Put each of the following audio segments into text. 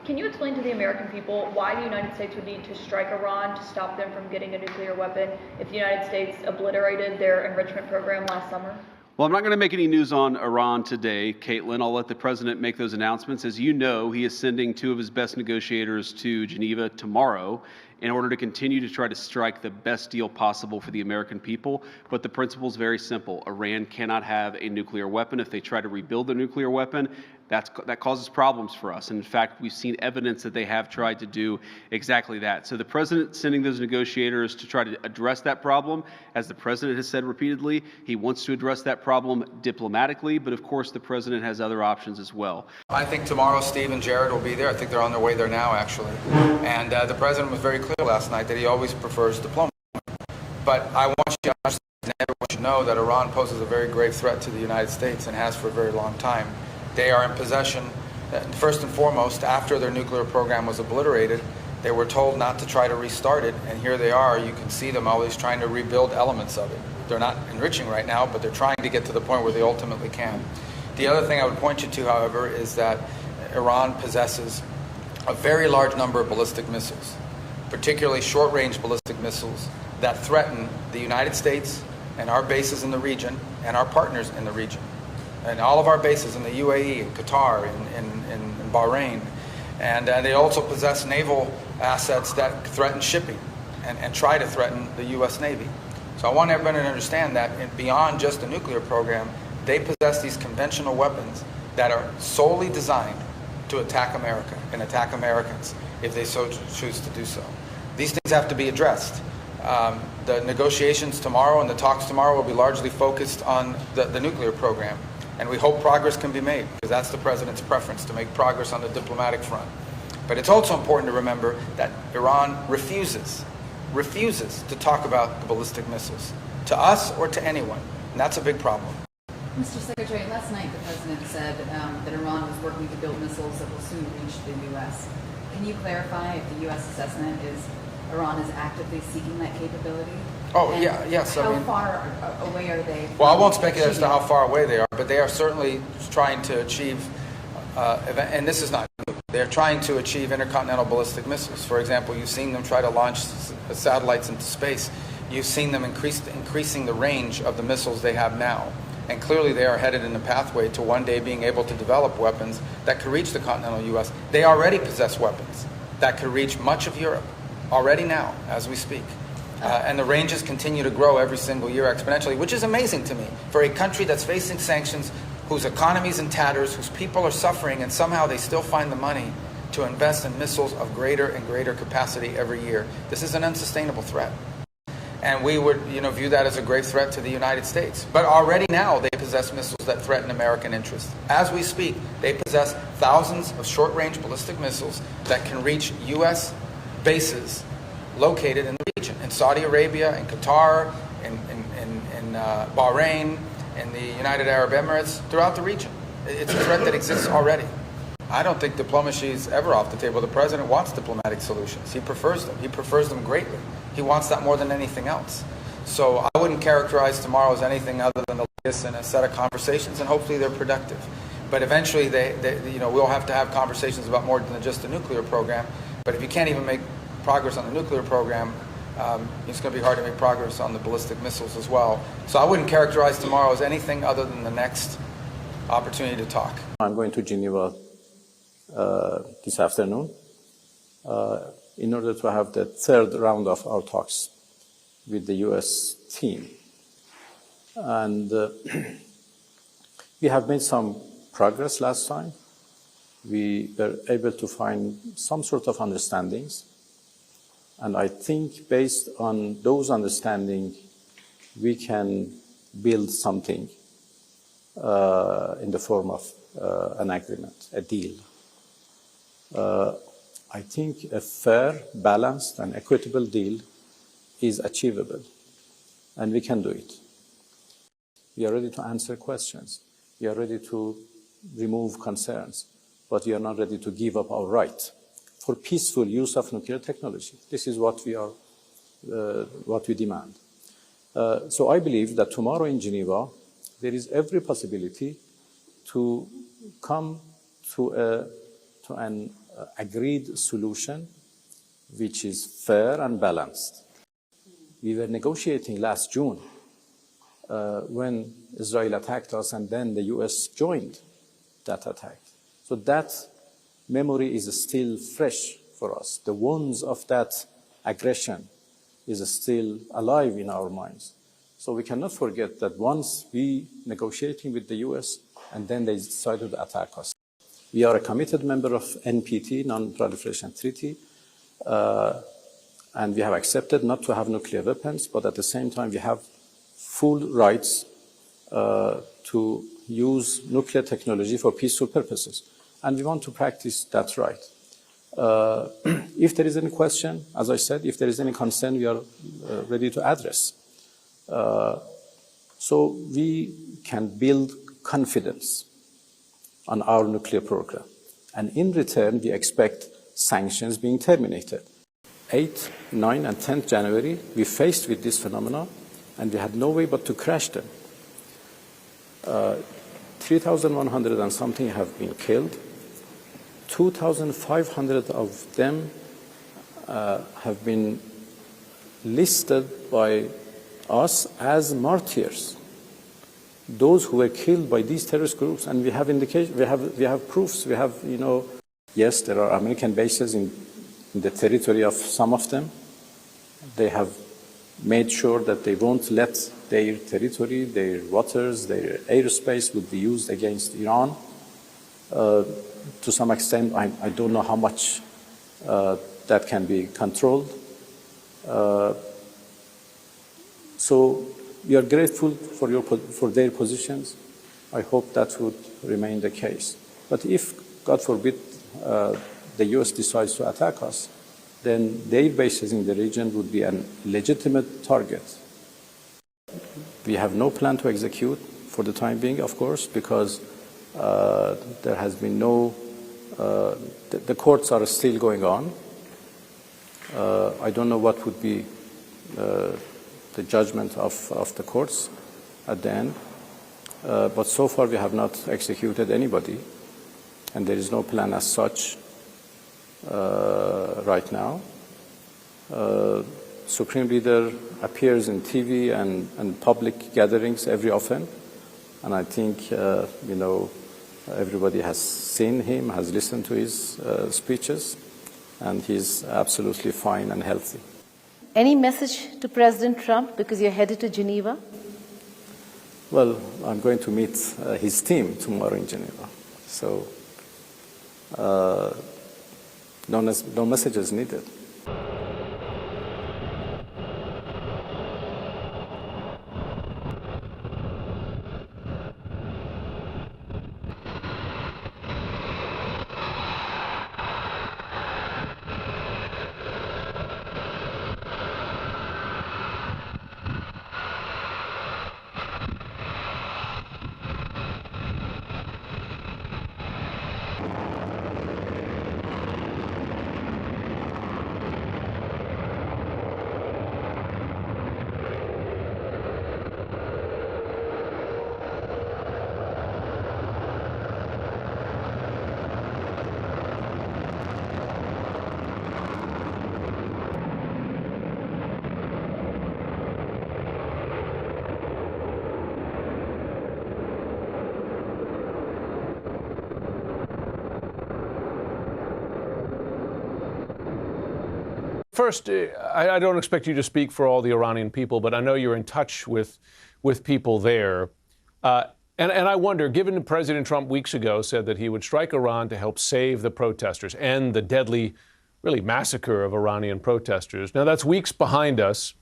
Can you explain to the American people why the United States would need to strike Iran to stop them from getting a nuclear weapon if the United States obliterated their enrichment program last summer? Well, I'm not going to make any news on Iran today, Caitlin. I'll let the president make those announcements. As you know, he is sending two of his best negotiators to Geneva tomorrow in order to continue to try to strike the best deal possible for the American people. But the principle is very simple. Iran cannot have a nuclear weapon. If they try to rebuild a nuclear weapon, that causes problems for us. And in fact, we've seen evidence that they have tried to do exactly that. So the president sending those negotiators to try to address that problem, as the president has said repeatedly, he wants to address that problem diplomatically, but of course the president has other options as well. I think tomorrow Steve and Jared will be there. I think they're on their way there now, actually. And the president was very clear last night that he always prefers diplomacy. But I want you to understand, and everyone should know that Iran poses a very grave threat to the United States and has for a very long time. They are in possession, first and foremost, after their nuclear program was obliterated, they were told not to try to restart it, and here they are. You can see them always trying to rebuild elements of it. They're not enriching right now, but they're trying to get to the point where they ultimately can. The other thing I would point you to, however, is that Iran possesses a very large number of ballistic missiles, particularly short-range ballistic missiles that threaten the United States and our bases in the region and our partners in the region. And all of our bases in the UAE, in Qatar, in Bahrain. And they also possess naval assets that threaten shipping and try to threaten the U.S. Navy. So I want everybody to understand that beyond just the nuclear program, they possess these conventional weapons that are solely designed to attack America and attack Americans if they so choose to do so. These things have to be addressed. The negotiations tomorrow and the talks tomorrow will be largely focused on the nuclear program. And we hope progress can be made, because that's the president's preference, to make progress on the diplomatic front. But it's also important to remember that Iran refuses to talk about the ballistic missiles, to us or to anyone. And that's a big problem. Mr. Secretary, last night the president said that Iran was working to build missiles that will soon reach the U.S. Can you clarify if the U.S. assessment is Iran is actively seeking that capability? Oh, and yes. How far away are they? Well, I won't speculate as to how far away they are, but they are certainly trying to achieve, and this is not new, they're trying to achieve intercontinental ballistic missiles. For example, you've seen them try to launch satellites into space. You've seen them increasing the range of the missiles they have now. And clearly they are headed in a pathway to one day being able to develop weapons that could reach the continental U.S. They already possess weapons that could reach much of Europe, already now, as we speak. And the ranges continue to grow every single year exponentially, which is amazing to me. For a country that's facing sanctions, whose economy is in tatters, whose people are suffering, and somehow they still find the money to invest in missiles of greater and greater capacity every year. This is an unsustainable threat. And we would view that as a grave threat to the United States. But already now they possess missiles that threaten American interests. As we speak, they possess thousands of short-range ballistic missiles that can reach U.S. bases located in the region, in Saudi Arabia, in Qatar, in Bahrain, in the United Arab Emirates, throughout the region. It's a threat that exists already. I don't think diplomacy is ever off the table. The president wants diplomatic solutions. He prefers them. He prefers them greatly. He wants that more than anything else. So I wouldn't characterize tomorrow as anything other than the latest in a set of conversations, and hopefully they're productive. But eventually, we'll have to have conversations about more than just the nuclear program. But if you can't even make progress on the nuclear program, it's going to be hard to make progress on the ballistic missiles as well. So I wouldn't characterize tomorrow as anything other than the next opportunity to talk. I'm going to Geneva this afternoon in order to have the third round of our talks with the U.S. team. And we have made some progress last time. We were able to find some sort of understandings. And I think based on those understandings, we can build something in the form of an agreement, a deal. I think a fair, balanced, and equitable deal is achievable, and we can do it. We are ready to answer questions. We are ready to remove concerns, but we are not ready to give up our right for peaceful use of nuclear technology. This is what we demand. So I believe that tomorrow in Geneva, there is every possibility to come to an agreed solution which is fair and balanced. We were negotiating last June when Israel attacked us, and then the US joined that attack. So that memory is still fresh for us. The wounds of that aggression is still alive in our minds. So we cannot forget that once we negotiating with the US, and then they decided to attack us. We are a committed member of NPT, Non-Proliferation Treaty, and we have accepted not to have nuclear weapons, but at the same time we have full rights to use nuclear technology for peaceful purposes. And we want to practice that right. If there is any question, as I said, if there is any concern, we are ready to address. So we can build confidence on our nuclear program. And in return, we expect sanctions being terminated. 8th, 9th, and 10th January, we faced with this phenomenon, and we had no way but to crash them. 3,100 and something have been killed. 2,500 of them have been listed by us as martyrs. Those who were killed by these terrorist groups, and we have indication, we have proofs. We have, yes, there are American bases in the territory of some of them. They have made sure that they won't let their territory, their waters, their airspace would be used against Iran. To some extent, I don't know how much that can be controlled. So we are grateful for their positions. I hope that would remain the case. But if, God forbid, the US decides to attack us, then their bases in the region would be a legitimate target. We have no plan to execute for the time being, of course, because there has been no, the courts are still going on. I don't know what would be the judgment of the courts at the end. But so far we have not executed anybody, and there is no plan as such right now. Supreme Leader appears in TV and public gatherings every often, and I think everybody has seen him, has listened to his speeches, and he's absolutely fine and healthy. Any message to President Trump, because you're headed to Geneva? Well, I'm going to meet his team tomorrow in Geneva, so no messages needed. First, I don't expect you to speak for all the Iranian people, but I know you're in touch with people there. And I wonder, given President Trump weeks ago said that he would strike Iran to help save the protesters, end the deadly, really massacre of Iranian protesters. Now, that's weeks behind us.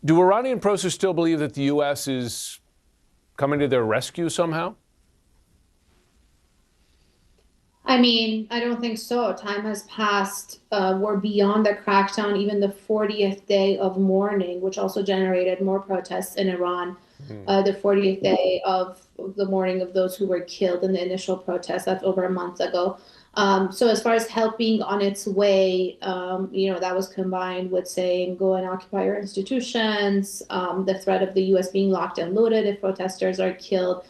Do Iranian protesters still believe that the U.S. is coming to their rescue somehow? I mean, I don't think so. Time has passed. We're beyond the crackdown, even the 40th day of mourning, which also generated more protests in Iran. The 40th day of the mourning of those who were killed in the initial protest, that's over a month ago. So as far as help being on its way, that was combined with saying go and occupy your institutions, the threat of the U.S. being locked and loaded if protesters are killed.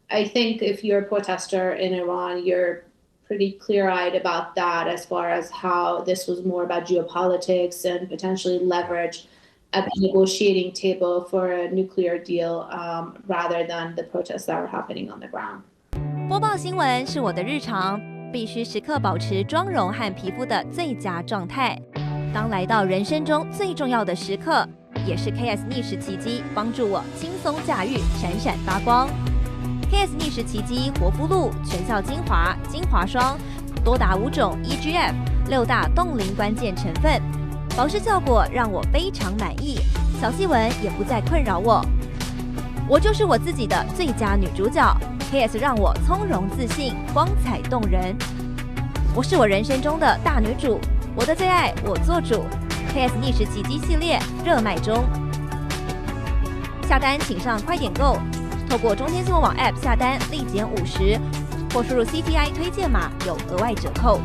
I think if you're a protester in Iran, you're pretty clear-eyed about that as far as how this was more about geopolitics and potentially leverage at the negotiating table for a nuclear deal rather than the protests that were happening on the ground. 播报新闻是我的日常，必须时刻保持妆容和皮肤的最佳状态。当来到人生中最重要的时刻，也是 KS 逆时奇迹帮助我轻松驾驭，闪闪发光。KS 逆时奇迹活肤露全效精华、精华霜，多达5种 EGF 6大冻龄关键成分，保湿效果让我非常满意，小细纹也不再困扰我。我就是我自己的最佳女主角 ，KS 让我从容自信，光彩动人。我是我人生中的大女主，我的最爱我做主。KS 逆时奇迹系列热卖中，下单请上快点购，透过中天新闻网 App 下单立减50，或输入 CTI 推荐码有额外折扣。